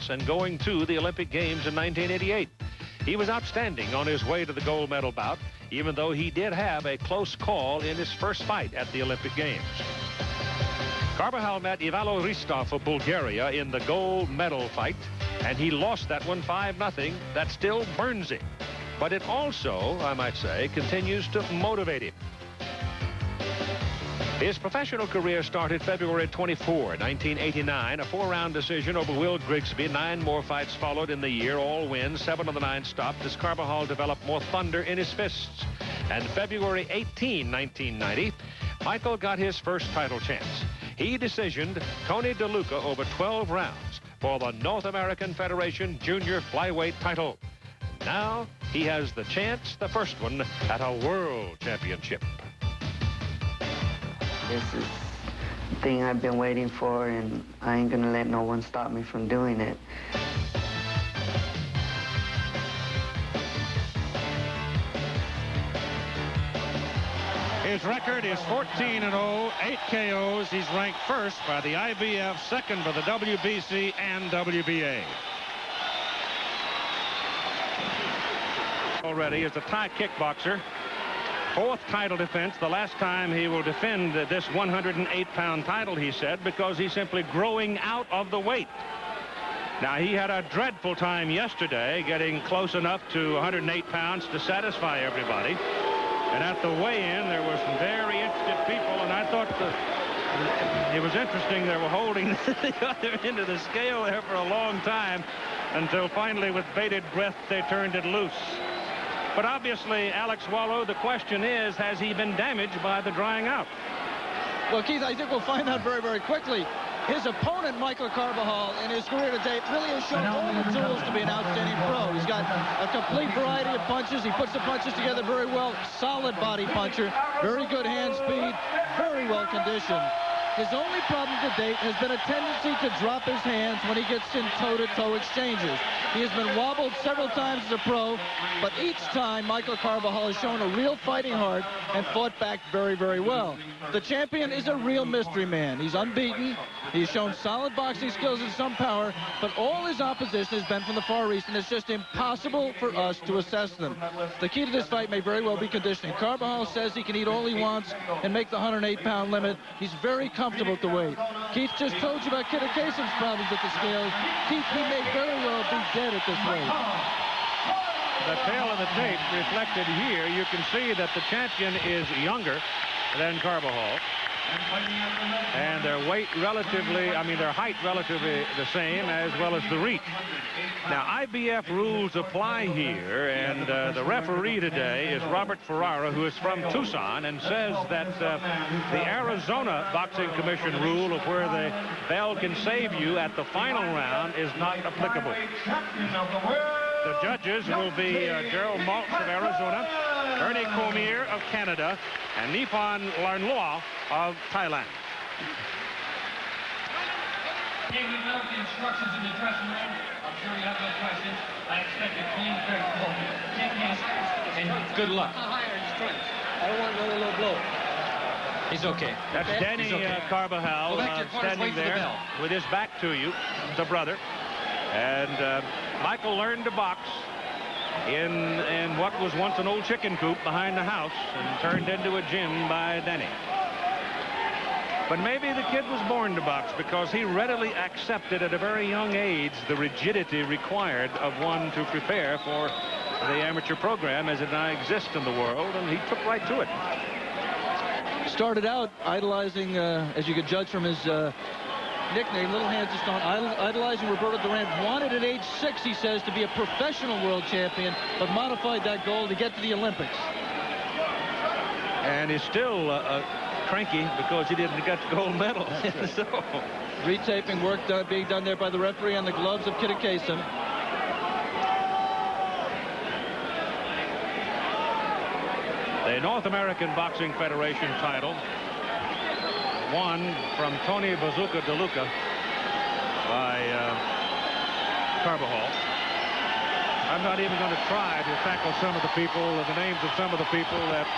Olympics and going to the Olympic Games in 1988. He was outstanding on his way to the gold medal bout, even though he did have a close call in his first fight at the Olympic Games. Carbajal met Ivalo Ristov of Bulgaria in the gold medal fight, and he lost that one 5-0. That still burns him. But it also, I might say, continues to motivate him. His professional career started February 24, 1989, a 4-round decision over Will Grigsby. 9 more fights followed in the year, all wins. 7 of the 9 stopped as Carbajal developed more thunder in his fists. And February 18, 1990, Michael got his first title chance. He decisioned Tony DeLuca over 12 rounds for the North American Federation Junior Flyweight title. Now he has the chance, the first one, at a world championship. This is the thing I've been waiting for, and I ain't gonna let no one stop me from doing it. His record is 14-0, 8 KOs. He's ranked first by the IBF, second by the WBC and WBA. Already is a Thai kickboxer. 4th title defense, the last time he will defend this 108-pound title, he said, because he's simply growing out of the weight. Now, he had a dreadful time yesterday getting close enough to 108 pounds to satisfy everybody. And at the weigh-in, there were some very interested people, and I thought it was interesting they were holding the other end of the scale there for a long time until finally, with bated breath, they turned it loose. But obviously, Alex Wallow, the question is, has he been damaged by the drying out? Well, Keith, I think we'll find out very, very quickly. His opponent, Michael Carbajal, in his career to date, really has shown all the tools to be an outstanding pro. He's got a complete variety of punches. He puts the punches together very well. Solid body puncher. Very good hand speed. Very well conditioned. His only problem to date has been a tendency to drop his hands when he gets in toe-to-toe exchanges. He has been wobbled several times as a pro, but each time Michael Carbajal has shown a real fighting heart and fought back very, very well. The champion is a real mystery man. He's unbeaten. He's shown solid boxing skills and some power, but all his opposition has been from the Far East, and it's just impossible for us to assess them. The key to this fight may very well be conditioning. Carbajal says he can eat all he wants and make the 108-pound limit. He's very comfortable at the weight. Keith just told you about Kittikasem's problems at the scales. Keith, he may very well be dead at this weight. The tail of the tape reflected here, you can see that the champion is younger than Carbajal. And their weight relatively, their height relatively the same, as well as the reach. Now, IBF rules apply here, and the referee today is Robert Ferrara, who is from Tucson, and says that the Arizona Boxing Commission rule of where the bell can save you at the final round is not applicable. The judges will be Gerald Maltz of Arizona, Ernie Cormier of Canada, and Nipon Larnloa of Thailand. Gave you the instructions in the dressing room. I'm sure you have no questions. I expect a clean, fair and good luck. Higher in strength. I don't want another low blow. He's okay. That's Danny Carbajal standing there with his back to you, the brother. And Michael learned to box in what was once an old chicken coop behind the house and turned into a gym by Danny. But maybe the kid was born to box because he readily accepted at a very young age the rigidity required of one to prepare for the amateur program as it now exists in the world, and he took right to it. Started out idolizing, as you could judge from his nickname, Little Hands of Stone, idolizing Roberto Duran. Wanted at age 6, he says, to be a professional world champion, but modified that goal to get to the Olympics. And he's still cranky because he didn't get the gold medal. So retaping work being done there by the referee on the gloves of Kittikasem. The North American Boxing Federation title won from Tony Bazooka DeLuca by Carbajal. I'm not even going to try to tackle some of the people, the names of some of the people that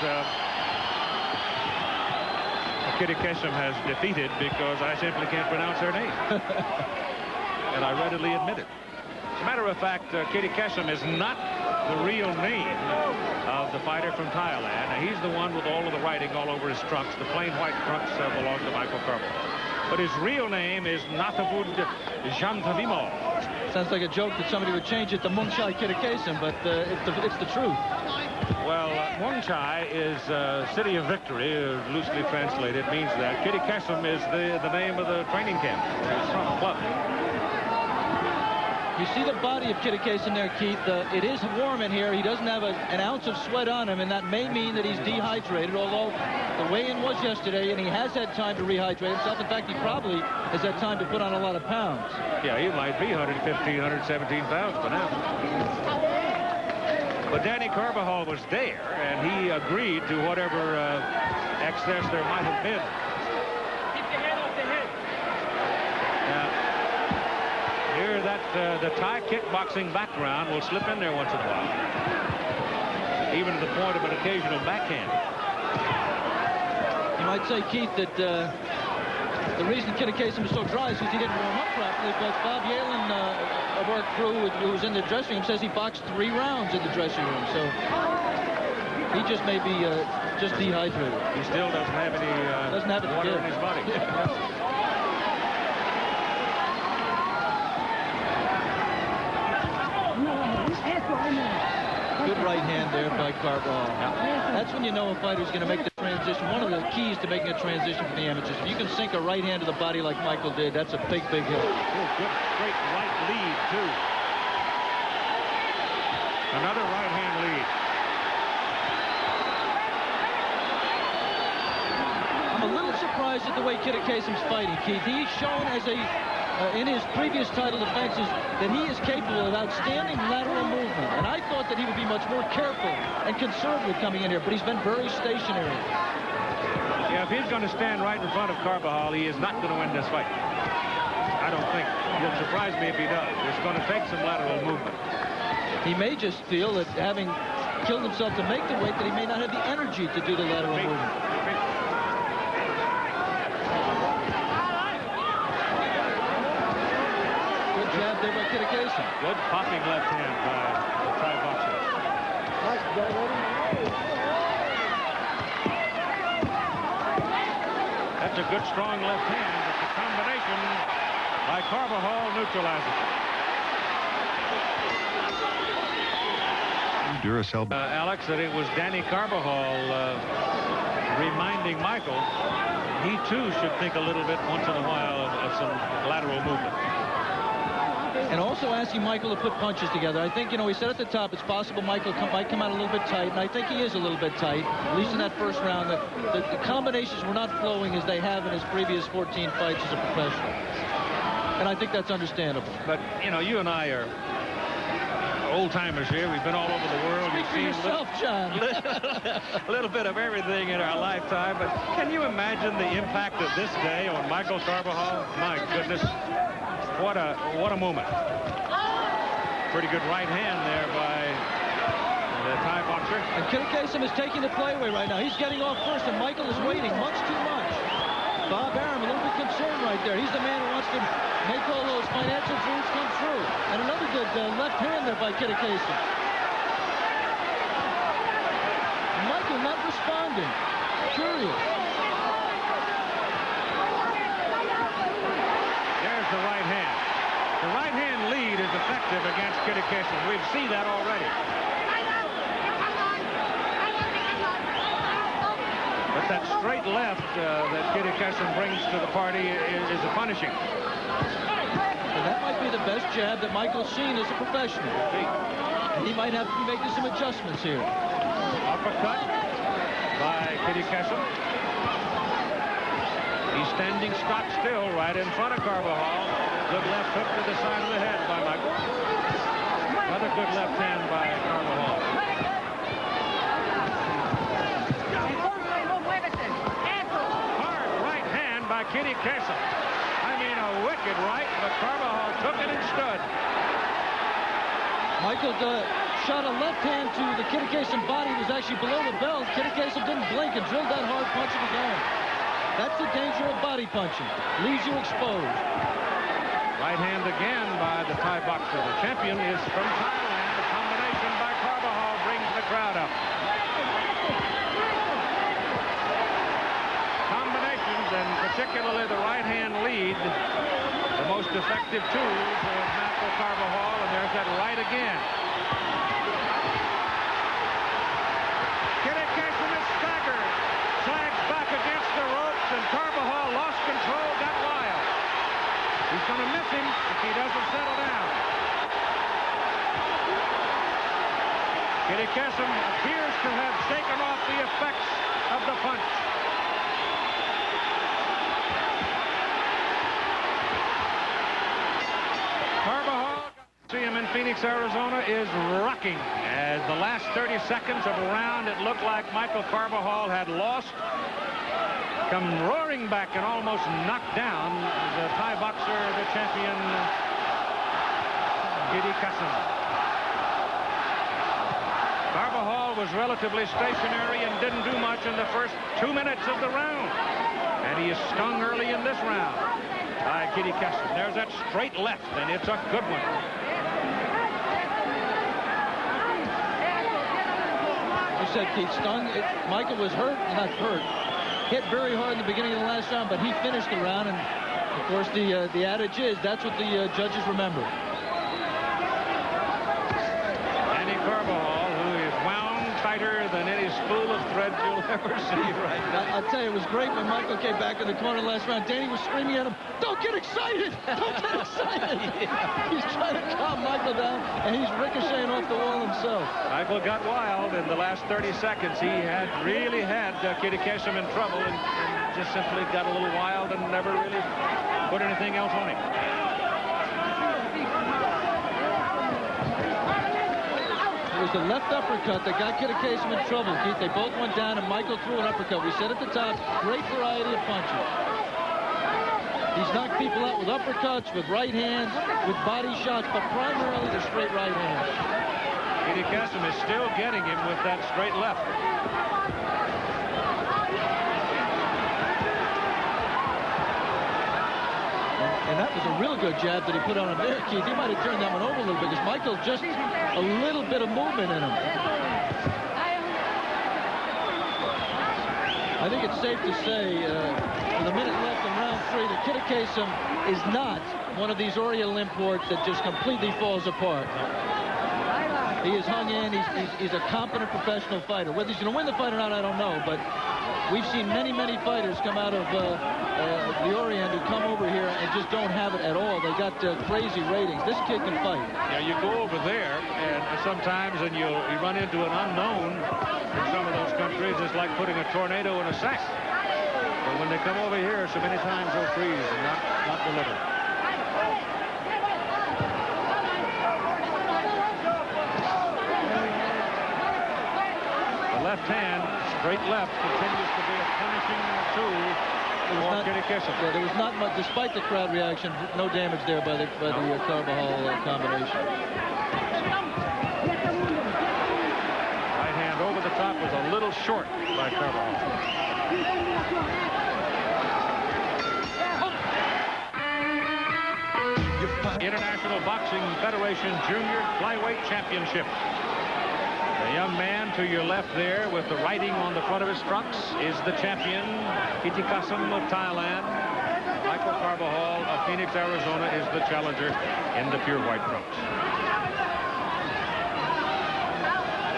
Kittikasem has defeated, because I simply can't pronounce their name. and I readily admit it. As a matter of fact, Kittikasem is not the real name of the fighter from Thailand. Now, he's the one with all of the writing all over his trunks. The plain white trunks belong to Michael Carbajal. But his real name is Nathavud Jantavimo. Sounds like a joke that somebody would change it to Muangthai Kittikasem, but it's the truth. Well, Muangthai is City of Victory, loosely translated, means that. Kittikasem is the name of the training camp. It's from a club. You see the body of Kittikasem there, Keith. It is warm in here. He doesn't have an ounce of sweat on him, and that may mean that he's dehydrated, although the weigh-in was yesterday, and he has had time to rehydrate himself. In fact, he probably has had time to put on a lot of pounds. Yeah, he might be 115, 117 pounds by now. But Danny Carbajal was there, and he agreed to whatever excess there might have been. Keep your head off the head. Here, the Thai kickboxing background will slip in there once in a while, even to the point of an occasional backhand. You might say, Keith, that the reason Kittikasem is so dry is because he didn't warm up properly, but Bob Yalen of our crew who was in the dressing room says he boxed 3 rounds in the dressing room, so he just may be just dehydrated. He still doesn't have any water in his body. Good right hand there by Carbajal. That's when you know a fighter's going to make the transition. One of the keys to making a transition from the amateurs. If you can sink a right hand to the body like Michael did, that's a big, big hit. Oh, good, straight right lead, too. Another right hand lead. I'm a little surprised at the way Kittikasem's fighting, Keith. He's shown as in his previous title defenses that he is capable of outstanding lateral movement. And I thought that he would be much more careful and conservative coming in here, but he's been very stationary. Yeah, if he's going to stand right in front of Carbajal, he is not going to win this fight. I don't think. It'll surprise me if he does. It's going to take some lateral movement. He may just feel that having killed himself to make the weight, that he may not have the energy to do the lateral movement. Jab there by Kittikasem. Good popping left hand by the Thai boxer. That's a good strong left hand, but the combination by Carbajal neutralizes it. Duracell. Alex, that it was Danny Carbajal reminding Michael he too should think a little bit once in a while of some lateral movement. And also asking Michael to put punches together. I think, we said at the top, it's possible Michael might come out a little bit tight, and I think he is a little bit tight, at least in that first round. The combinations were not flowing as they have in his previous 14 fights as a professional. And I think that's understandable. But, you and I are old-timers here. We've been all over the world. Speak for yourself, John. A little bit of everything in our lifetime, but can you imagine the impact of this day on Michael Carbajal? My goodness. What a moment. Pretty good right hand there by the Thai boxer. And Kittikasem is taking the play away right now. He's getting off first, and Michael is waiting much too much. Bob Arum a little bit concerned right there. He's the man who wants to make all those financial dreams come true. And another good left hand there by Kittikasem. Michael not responding. Curious. There's the right hand. The right hand lead is effective against Kittikasem. We've seen that already. But that straight left that Kittikasem brings to the party is a punishing. And that might be the best jab that Michael's seen as a professional. He might have to be making some adjustments here. Uppercut by Kittikasem. He's standing stock still right in front of Carbajal. Good left hook to the side of the head by Michael. Another good left hand by Carbajal. Hard right hand by Kittikasem. I mean, a wicked right, but Carbajal took it and stood. Michael shot a left hand to the Kittikasem body. It was actually below the belt. Kittikasem didn't blink and drilled that hard punch of his own. That's the danger of body punching. Leaves you exposed. Right hand again by the Thai boxer. The champion is from Thailand. A combination by Carbajal brings the crowd up. Combinations, and particularly the right hand lead, the most effective tools of Michael Carbajal, and there's that right again. Kittikasem is staggered, sags back against the ropes, and Carbajal lost control, got wild. He's going to miss him if he doesn't settle down. Kittikasem appears to have shaken off the effects of the punch. Carbajal, Coliseum in Phoenix, Arizona, is rocking. As the last 30 seconds of a round, it looked like Michael Carbajal had lost. Come roaring back and almost knocked down the Thai boxer, the champion, Kittikasem. Carbajal was relatively stationary and didn't do much in the first 2 minutes of the round. And he is stung early in this round by Kittikasem. There's that straight left, and it's a good one. You said Keith stung. Michael was hurt, not hurt. Hit very hard in the beginning of the last round, but he finished the round, and of course the adage is that's what the judges remember. Andy Carbajal, who is wound tighter than any spool of thread you'll ever see right now. I'll tell you, it was great when Michael came back in the corner last round. Danny was screaming at him, "Don't get excited! Don't get excited!" He's trying to calm Michael down, and he's ricocheting off the wall himself. Michael got wild in the last 30 seconds. He had really had Kittikasem in trouble and just simply got a little wild and never really put anything else on him. It was the left uppercut that got Kittikasem in trouble, Keith. They both went down, and Michael threw an uppercut. We said at the top, great variety of punches. He's knocked people out with uppercuts, with right hands, with body shots, but primarily the straight right hand. Kittikasem is still getting him with that straight left. And that was a real good jab that he put on him there, Keith. He might have turned that one over a little bit because Michael just a little bit of movement in him. I think it's safe to say, with a minute left in round 3, that Kittikasem is not one of these Oriental imports that just completely falls apart. He is hung in. He's a competent professional fighter. Whether he's going to win the fight or not, I don't know. But we've seen many fighters come out of the Orient who come over here and just don't have it at all. They got crazy ratings. This kid can fight. Yeah, you go over there, and sometimes you run into an unknown in some of those countries. It's like putting a tornado in a sack. But when they come over here, so many times they'll freeze and not deliver. The left hand, straight left, continues to be a punishing tool for Kittikasem. Yeah, there was not much, despite the crowd reaction, no damage there by the Carbajal combination. Right hand over the top was a little short by Carbajal. International Boxing Federation Junior Flyweight Championship. The young man to your left there with the writing on the front of his trunks is the champion, Kittikasem of Thailand. Michael Carbajal of Phoenix, Arizona is the challenger in the pure white trunks.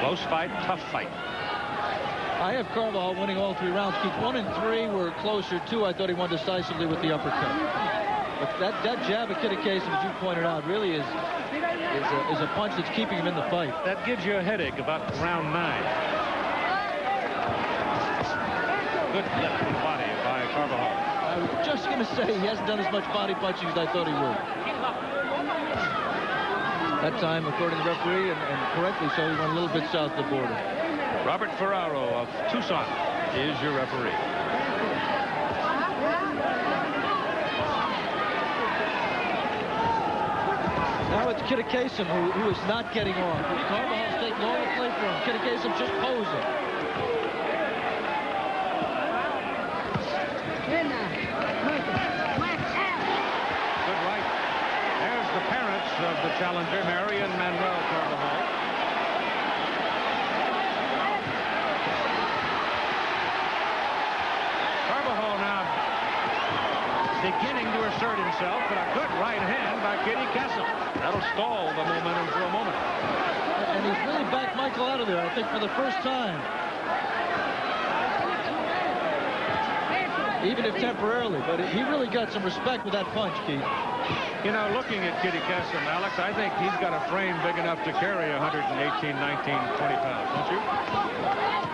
Close fight, tough fight. I have Carbajal winning all 3 rounds. Keith, 1 and 3 were closer. 2, I thought he won decisively with the uppercut. But that jab of Kittikasem, as you pointed out, really is a punch that's keeping him in the fight. That gives you a headache about round 9. Good left to the body by Carbajal. I was just going to say he hasn't done as much body punching as I thought he would. That time, according to the referee, and correctly so, he went a little bit south of the border. Robert Ferraro of Tucson is your referee. Now it's Kittikasem who is not getting on. Carvajal's taking all the play for him. Kittikasem just posing. Good right. challenger, Marion Manuel Carbajal. Carbajal now beginning to assert himself, but a good right hand by Kittikasem. That'll stall the momentum for a moment. And he's really backed Michael out of there, I think, for the first time. Even if temporarily, but he really got some respect with that punch, Keith. You know, looking at Kittikasem, Alex, I think he's got a frame big enough to carry 118, 19, 20 pounds, don't you?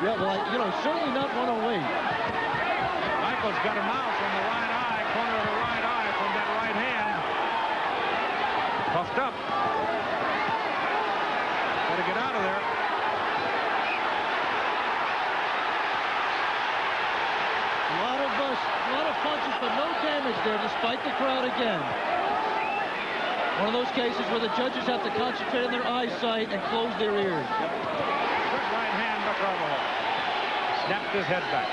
Yeah, well, you know, certainly not 108. Michael's got a mouth on the right eye, corner of the right eye from that right hand. Puffed up. Got to get out of there. A lot of punches, but no damage there, despite the crowd again. One of those cases where the judges have to concentrate on their eyesight and close their ears. Good right hand by Carbajal. Snapped his head back.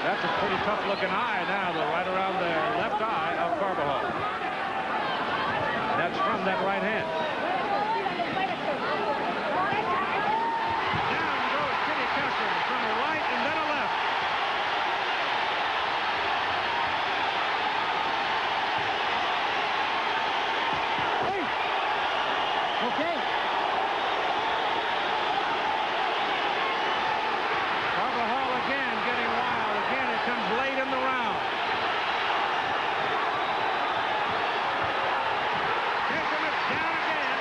That's a pretty tough-looking eye now, though, right around the left eye of Carbajal. That's from that right hand. Down goes Kittikasem from a right and then a left. Okay. Carbajal again getting wild. Again, it comes late in the round. Kasem is down again.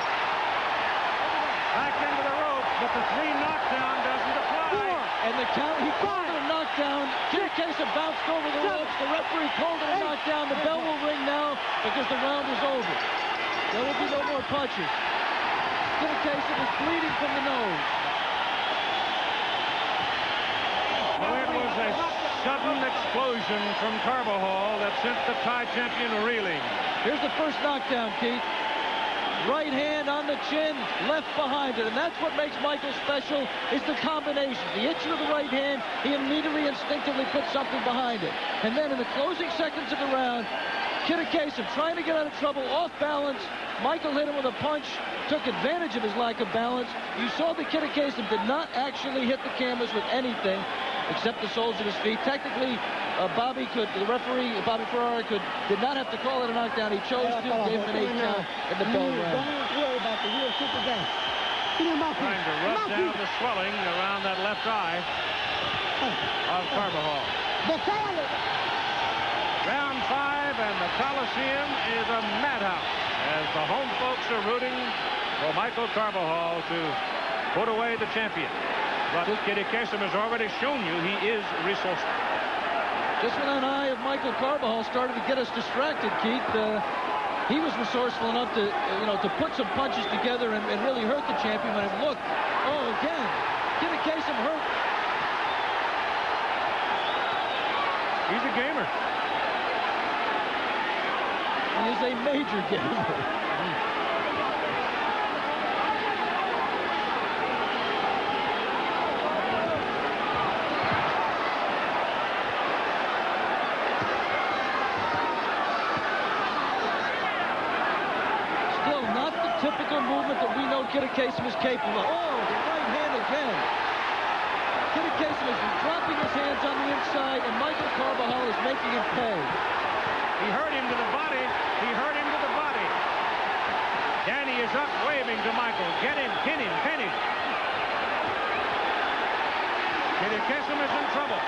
Back into the rope, but the 3 knockdown doesn't apply. And the count, he called it a knockdown. Kittikasem bounced over the ropes. The referee called it a knockdown. The bell will ring now because the round is over. There will be no more punches. Kittikasem is bleeding from the nose. Well, it was a sudden explosion from Carbajal that sent the Thai champion reeling. Here's the first knockdown, Keith. Right hand on the chin, left behind it. And that's what makes Michael special, is the combination. The itch of the right hand, he immediately instinctively put something behind it. And then in the closing seconds of the round, Kittikasem trying to get out of trouble, off balance. Michael hit him with a punch, took advantage of his lack of balance. You saw that Kittikasem did not actually hit the canvas with anything except the soles of his feet. Technically, the referee, Bobby Ferrara, did not have to call it a knockdown. He chose to, gave him an 8 count in the bell round. Don't worry about the real super guy. Trying to rub down the swelling around that left eye of Carbajal. Round 5, and the Coliseum is a madhouse as the home folks are rooting for Michael Carbajal to put away the champion. But Kittikasem has already shown you he is resourceful. Just when that eye of Michael Carbajal started to get us distracted, Keith, he was resourceful enough to, to put some punches together and really hurt the champion. When it looked, again, Kittikasem hurt. He's a gamer. He is a major gamer. Typical movement that we know Kittikasem is capable of. Oh, the right hand again. Kittikasem is dropping his hands on the inside, and Michael Carbajal is making him pay. He hurt him to the body. He hurt him to the body. Danny is up, waving to Michael. Get him, pin him, pin him. Kittikasem is in trouble.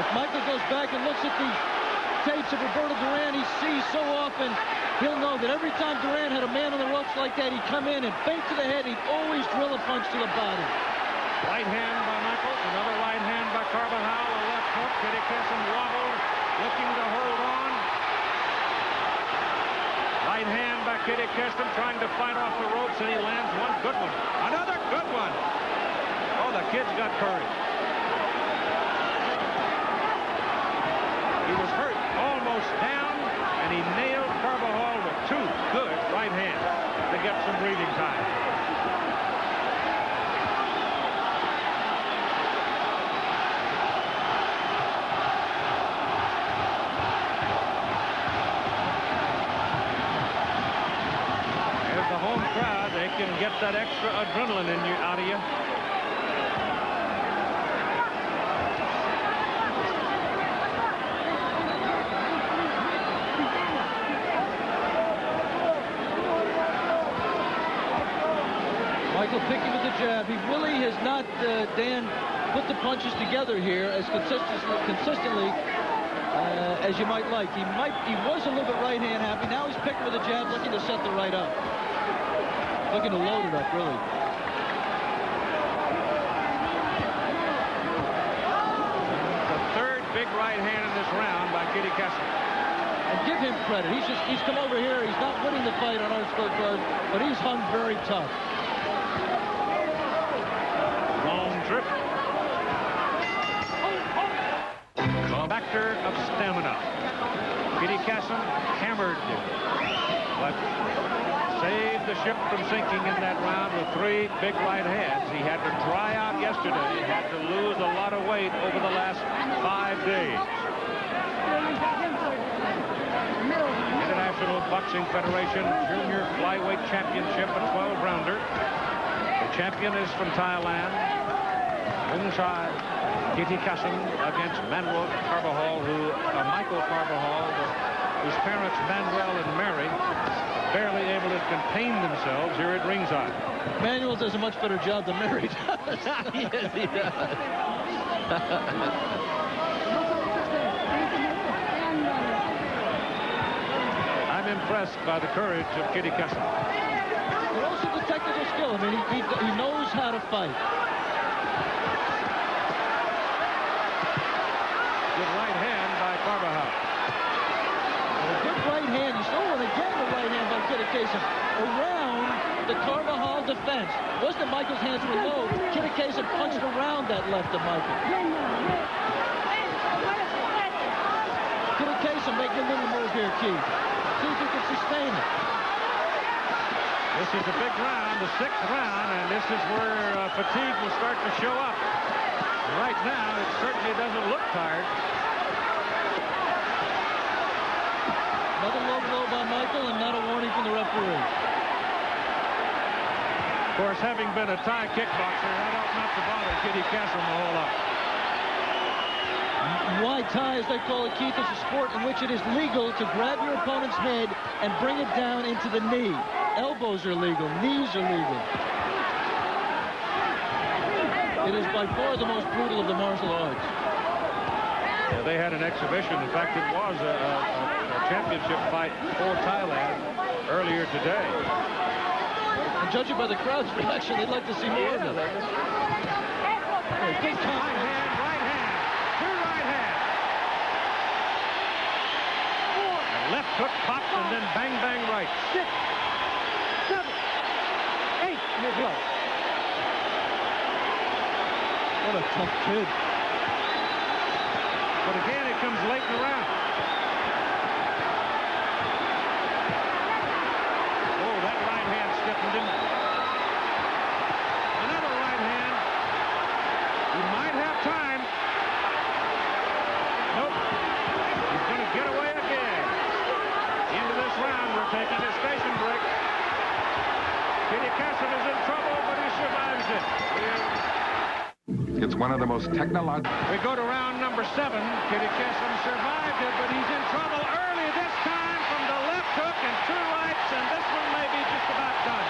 If Michael goes back and looks at the tapes of Roberto Duran, he sees so often, he'll know that every time Duran had a man on the ropes like that, he'd come in and feint to the head. He'd always drill a punch to the body. Right hand by Michael, another right hand by Carbajal, a left hook. Kittikasem wobbled, looking to hold on. Right hand by Kittikasem, trying to fight off the ropes, and he lands one good one. Another good one. Oh, the kid's got courage. He was hurt almost down, and he nailed Carbajal with 2 good right hands to get some breathing time. get that extra adrenaline in you, out of you. Michael picking with the jab. He really has not, Dan, put the punches together here as consistently as you might like. He was a little bit right hand happy. Now he's picking with the jab, looking to set the right up. Looking to load it up, really. The third big right hand in this round by Kittikasem. And give him credit. He's come over here. He's not winning the fight on our scorecard, but he's hung very tough. Long trip. Factor of stamina. Kittikasem hammered, but saved the ship from sinking in that round with 3 big right hands. He had to dry out yesterday. He had to lose a lot of weight over the last 5 days. International Boxing Federation Junior Flyweight Championship, a 12-rounder. The champion is from Thailand, Muangthai. Kittikasem against Manuel Carbajal, Michael Carbajal, whose parents Manuel and Mary barely able to contain themselves here at ringside. Manuel does a much better job than Mary does. Yes, he does. I'm impressed by the courage of Kittikasem. But also the technical skill. I mean, he knows how to fight. Good right hand by Carbajal. A good right hand. You saw one again, the right hand by Kittikasem around the Carbajal defense. Wasn't that Michael's hands were low. Kittikasem punched around that left of Michael. Kittikasem making a little move here, Keith. See if he can sustain it. This is a big round, the 6th round, and this is where fatigue will start to show up. Right now, it certainly doesn't look tired. Another low blow by Michael, and not a warning from the referee. Of course, having been a Thai kickboxer, that ought not to bother Kittikasem a whole lot. Muay Thai, as they call it, Keith, is a sport in which it is legal to grab your opponent's head and bring it down into the knee. Elbows are legal, knees are legal. It is by far the most brutal of the martial arts. Yeah, they had an exhibition. In fact, it was a championship fight for Thailand earlier today. And judging by the crowd's reaction, they'd like to see more of it. Big time. Right hand, 2 right hands. And left hook popped and then bang, bang right. 6, 7, 8. Here we go. What a tough kid. But again, it comes late in the round. Oh, that right hand stiffened him. Another right hand. He might have time. Nope. He's going to get away again. Into this round, we're taking a station break. Kittikasem is in trouble, but he survives it. It's one of the most technological. We go to round number 7. Kittikasem survived it, but he's in trouble early this time from the left hook and 2 rights, and this one may be just about done.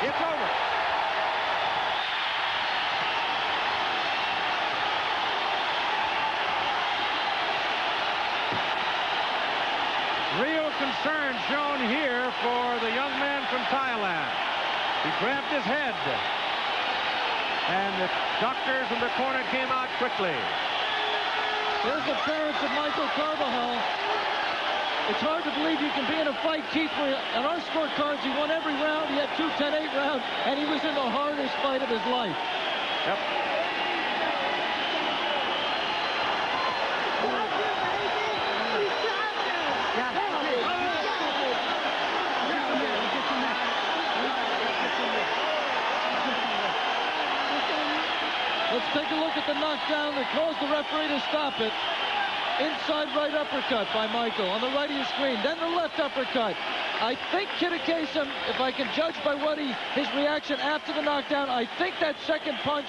It's over. Real concern shown here for the young man from Thailand. He grabbed his head. And the doctors in the corner came out quickly. Here's the parents of Michael Carbajal. It's hard to believe you can be in a fight, Keith, where on our scorecards he won every round. He had 2 10-8 rounds, and he was in the hardest fight of his life. Yep. Let's take a look at the knockdown that caused the referee to stop it. inside right uppercut by Michael on the right of your screen. Then the left uppercut. I think Kittikasem, if I can judge by his reaction after the knockdown, I think that second punch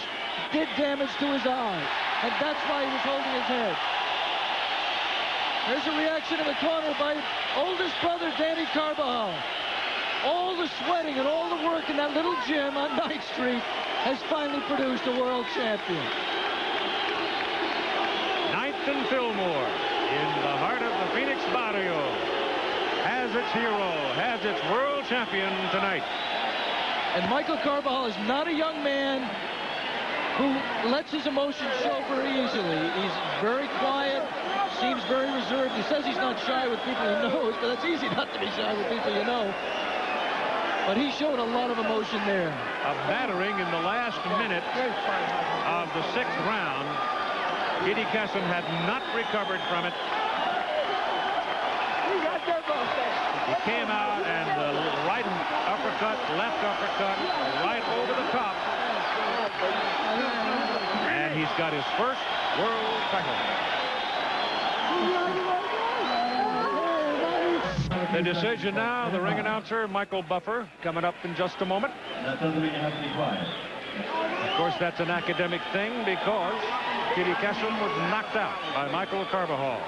did damage to his eye. And that's why he was holding his head. There's a reaction in the corner by oldest brother, Danny Carbajal. All the sweating and all the work in that little gym on 9th Street has finally produced a world champion. 9th and Fillmore, in the heart of the Phoenix barrio, has its hero, has its world champion tonight. And Michael Carbajal is not a young man who lets his emotions show very easily. He's very quiet, seems very reserved. He says he's not shy with people he knows, but it's easy not to be shy with people you know. But he showed a lot of emotion there. A battering in the last minute of the 6th round. Kittikasem had not recovered from it. He came out and the right uppercut, left uppercut, right over the top. And he's got his first world title. The decision now, the ring announcer, Michael Buffer, coming up in just a moment. That doesn't mean you have to be quiet. Of course, that's an academic thing because Kittikasem was knocked out by Michael Carbajal.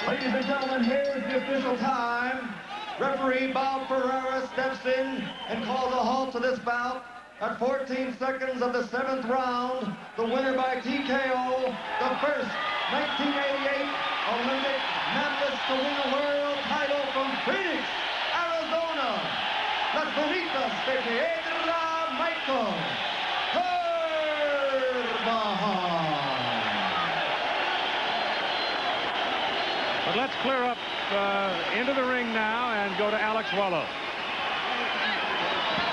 Ladies and gentlemen, here's the official time. Referee Bob Ferreira steps in and calls a halt to this bout. At 14 seconds of the 7th round, the winner by TKO, the first 1988 Olympic medalist to win a world title from Phoenix, Arizona. Las bonitas de Piedra, Michael Carbajal. But let's clear up into the ring now and go to Alex Wallow.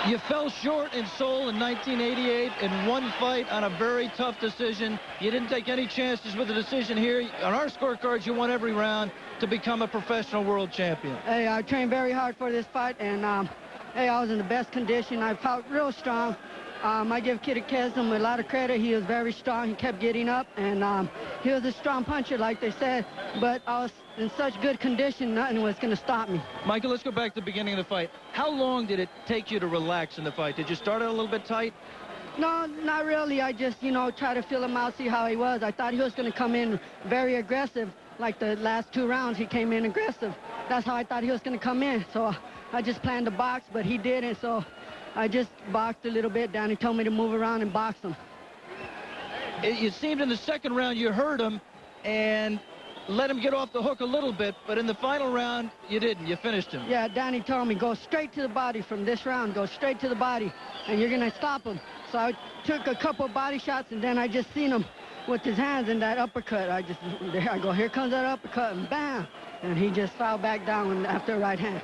You fell short in Seoul in 1988 in one fight on a very tough decision. You didn't take any chances with the decision here. On our scorecards, you won every round to become a professional world champion. Hey, I trained very hard for this fight, and hey, I was in the best condition. I felt real strong. I give Kittikasem a lot of credit. He was very strong. He kept getting up, and he was a strong puncher, like they said. But I was in such good condition, nothing was going to stop me. Michael, let's go back to the beginning of the fight. How long did it take you to relax in the fight? Did you start out a little bit tight? No, not really. I just, try to feel him out, see how he was. I thought he was going to come in very aggressive. Like the last 2 rounds, he came in aggressive. That's how I thought he was going to come in. So I just planned to box, but he didn't. So I just boxed a little bit down. He told me to move around and box him. It seemed in the 2nd round you hurt him and let him get off the hook a little bit, but in the final round, you didn't. You finished him. Yeah, Danny told me, go straight to the body from this round. Go straight to the body, and you're going to stop him. So I took a couple of body shots, and then I just seen him with his hands in that uppercut. I go, here comes that uppercut, and bam! And he just fell back down after a right hand.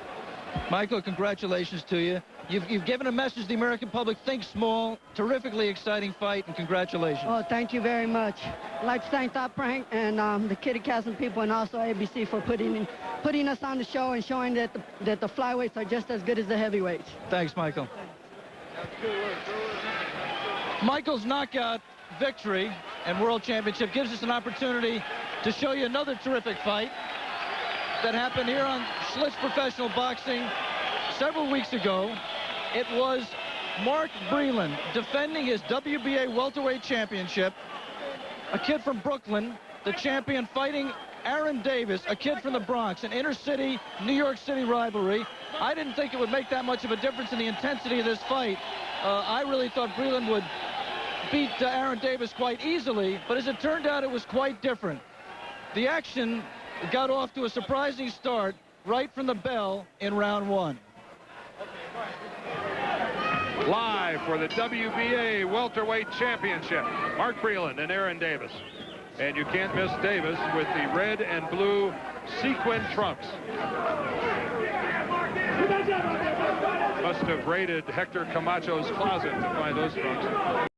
Michael, congratulations to you. You've given a message to the American public. Think small. Terrifically exciting fight, and congratulations. Oh, thank you very much. I'd like to thank Top Rank and the Kittikasem people and also ABC for putting us on the show and showing that the flyweights are just as good as the heavyweights. Thanks, Michael. Michael's knockout victory and world championship gives us an opportunity to show you another terrific fight that happened here on Schlitz Professional Boxing several weeks ago. It was Mark Breland defending his WBA welterweight championship. A kid from Brooklyn, the champion, fighting Aaron Davis, a kid from the Bronx, an inner-city, New York City rivalry. I didn't think it would make that much of a difference in the intensity of this fight. I really thought Breland would beat Aaron Davis quite easily, but as it turned out, it was quite different. The action got off to a surprising start right from the bell in round 1. Live for the WBA Welterweight Championship, Mark Breland and Aaron Davis. And you can't miss Davis with the red and blue sequin trunks. Must have raided Hector Camacho's closet to find those trunks.